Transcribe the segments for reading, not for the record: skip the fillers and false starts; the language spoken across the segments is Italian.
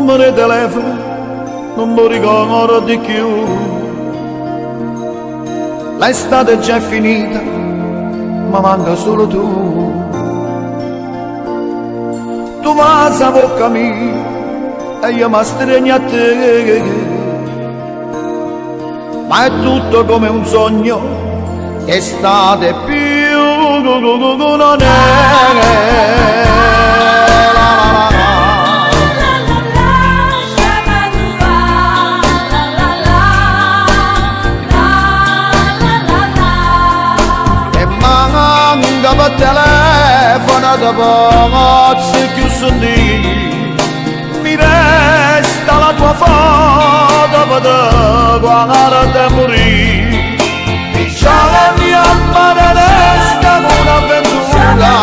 numero di telefono non mi ricordo di più. L'estate già è finita, ma manca solo tu. Tu vas a bocca mia e io mi stringo a te, ma è tutto come un sogno, estate più non è. Per telefono dopo se chiuso lì mi resta la tua foto per guardare morire. Diciamo la mia mano resta un'avventura,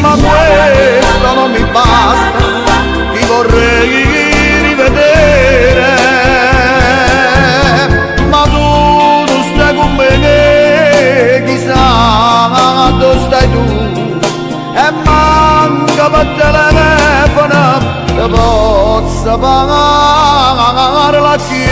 ma questo non mi basta, ti vorrei rivedere, ma tu non stai con me. Chissà dove stai tu e manca per telefono te posso pagare la chiusa.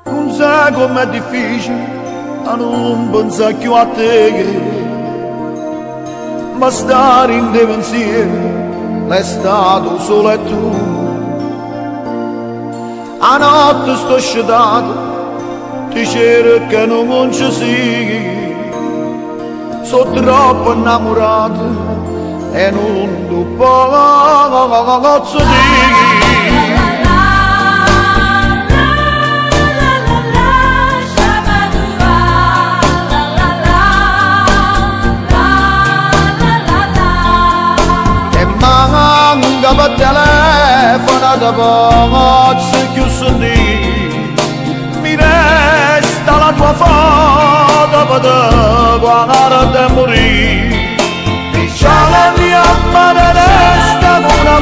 Non sai com'è difficile a non pensare più a te, ma stare in te pensiero l'è stato solo e tu. A notte sto scedato, ti cerco che non ci sei, sono troppo innamorato e non ti posso dire. Per telefono dopo se chiuso lì mi resta la tua foto per guardare morire. Diciamo la mia mano resta una